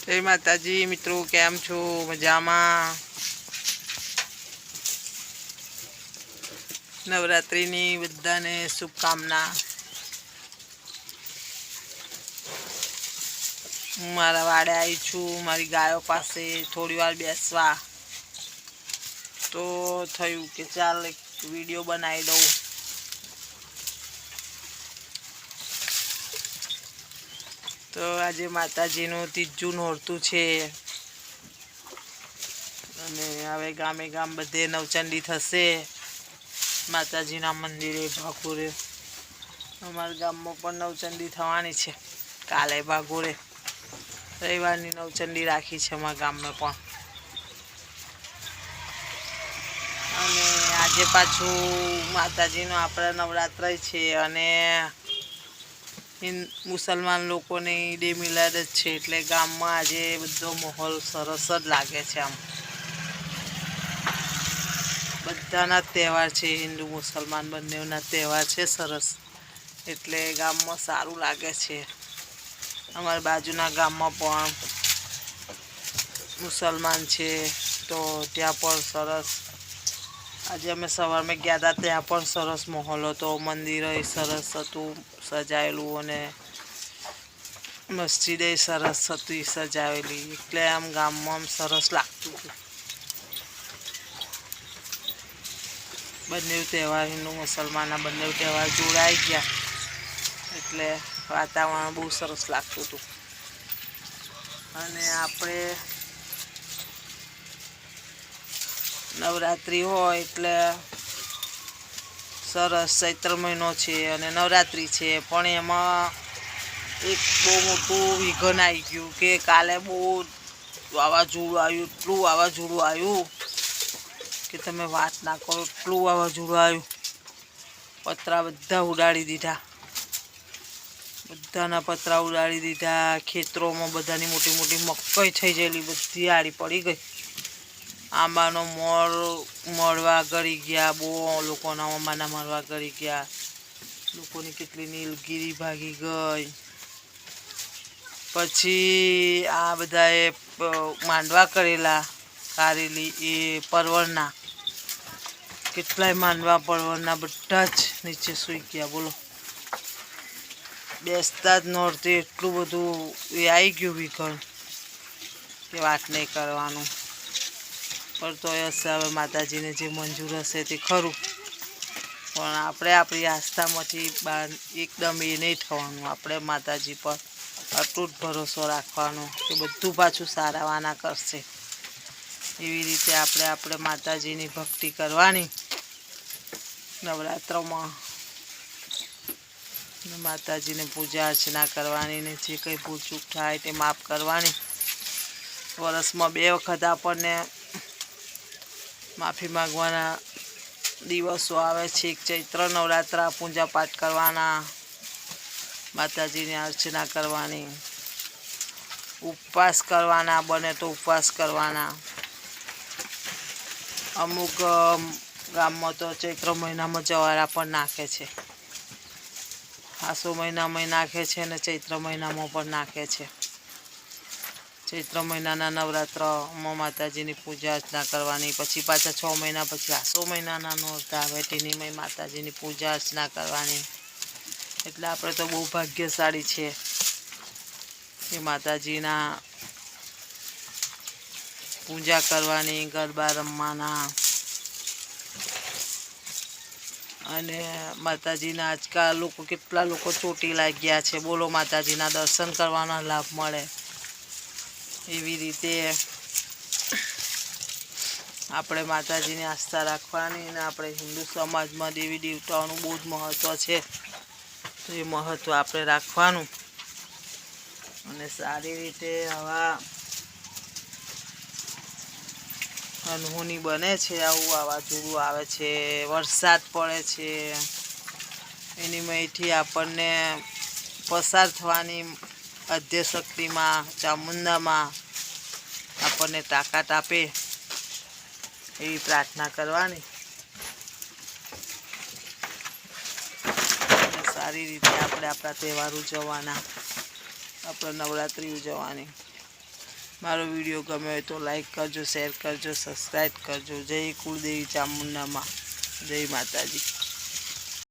જય માતાજી મિત્રો, કેમ છો? મજામાં? નવરાત્રિની બધાને શુભકામના. હું મારા વાડે આવી છું, મારી ગાયો પાસે થોડી વાર બેસવા. તો થયું કે ચાલ એક વિડીયો બનાવી દઉં. તો આજે માતાજીનું ત્રીજું નોરતું છે અને હવે ગામે ગામ બધે નવચંડી થશે. માતાજીના મંદિરે ભાગોરે અમારા ગામમાં પણ નવચંડી થવાની છે. કાલે ભાગોરે રવિવારની નવચંડી રાખી છે અમારા ગામમાં પણ. અને આજે પાછું માતાજીનું આપણા નવરાત્ર છે અને મુસલમાન લોકોની ઈદે મિલાદ જ છે, એટલે ગામમાં આજે બધો માહોલ સરસ જ લાગે છે. આમ બધાના તહેવાર છે, હિન્દુ મુસલમાન બંનેના તહેવાર છે સરસ, એટલે ગામમાં સારું લાગે છે. અમારા બાજુના ગામમાં પણ મુસલમાન છે, તો ત્યાં પણ સરસ. આજે અમે સવારમાં ગયા હતા, ત્યાં પણ સરસ માહોલ હતો. મંદિર સરસ હતું સજાયેલું અને મસ્જિદે સરસ હતી સજાવેલી, એટલે આમ ગામમાં આમ સરસ લાગતું હતું. બંને તહેવાર હિન્દુ મુસલમાનના બંને તહેવાર જોડાઈ ગયા, એટલે વાતાવરણ બહુ સરસ લાગતું હતું. અને આપણે નવરાત્રિ હોય એટલે સરસ. ચૈત્ર મહિનો છે અને નવરાત્રિ છે, પણ એમાં એક બહુ મોટું વિઘન આવી ગયું કે કાલે બહુ વાવાઝોડું આવ્યું, એટલું વાવાઝોડું આવ્યું કે તમે વાત ના કરો. એટલું વાવાઝોડું આવ્યું, પતરા બધા ઉડાડી દીધા. બધાના પતરા ઉડાડી દીધા. ખેતરોમાં બધાની મોટી મોટી મકાઈ થઈ ગયેલી બધી આડી પડી ગઈ. આંબાનો મળવા ગળી ગયા, બહુ લોકોના આંબાના મળવા ગળી ગયા. લોકોની કેટલી નીલગીરી ભાગી ગઈ. પછી આ બધાએ માંડવા કરેલા કારેલી એ પરવળના, કેટલાય માંડવા પરવળના બધા જ નીચે સૂઈ ગયા. બોલો, બેસતા જ નોરતે એટલું બધું એ આવી ગયું વિઘન કે વાત નહીં કરવાનું. પણ તોય હશે, હવે માતાજીને જે મંજૂર હશે તે ખરું. પણ આપણે આપણી આસ્થામાંથી બહાર એકદમ એ નહીં થવાનું. આપણે માતાજી પર અતૂટ ભરોસો રાખવાનો કે બધું પાછું સારાવાના કરશે. એવી રીતે આપણે માતાજીની ભક્તિ કરવાની નવરાત્રમાં. માતાજીને પૂજા અર્ચના કરવાની ને જે કંઈ ભૂલચૂક થાય તે માફ કરવાની. વર્ષમાં 2 વખત આપણને માફી માગવાના દિવસો આવે છે. એક ચૈત્ર નવરાત્ર પૂજા પાઠ કરવાના, માતાજીની અર્ચના કરવાની, ઉપવાસ કરવાના, બને તો ઉપવાસ કરવાના. અમુક ગામમાં તો ચૈત્ર મહિનામાં જવારા પણ નાખે છે. આસો મહિનામાં નાખે છે અને ચૈત્ર મહિનામાં પણ નાખે છે. ચૈત્ર મહિનાના નવરાત્રમાં માતાજીની પૂજા અર્ચના કરવાની. પછી પાછા 6 મહિના પછી આસો મહિનાના નોરતા આવે, તેની માતાજીની પૂજા અર્ચના કરવાની. એટલે આપણે તો બહુ ભાગ્યશાળી છે એ માતાજીના પૂજા કરવાની, ગરબા રમવાના. અને માતાજીના આજકાલ લોકો કેટલા લોકો ચોટીલા ગયા છે. બોલો, માતાજીના દર્શન કરવાના લાભ મળે. એવી રીતે આપણે માતાજીની આસ્થા રાખવાની. અને આપણે હિન્દુ સમાજમાં દેવી દેવતાઓનું બહુ જ મહત્ત્વ છે, તો એ મહત્ત્વ આપણે રાખવાનું. અને સારી રીતે આવા અનહોની બને છે, આવું વાવાઝોડું આવે છે, વરસાદ પડે છે, એની આપણને પસાર થવાની આદ્યશક્તિમાં ચામુંડામાં આપણને તાકાત આપે એવી પ્રાર્થના કરવાની. સારી રીતે આપણે આપણા તહેવાર ઉજવવાના, આપણે નવરાત્રિ ઉજવવાની. મારો વિડીયો ગમે હોય તો લાઈક કરજો, શેર કરજો, સબસ્ક્રાઈબ કરજો. જય કુળદેવી ચામુંડામાં, જય માતાજી.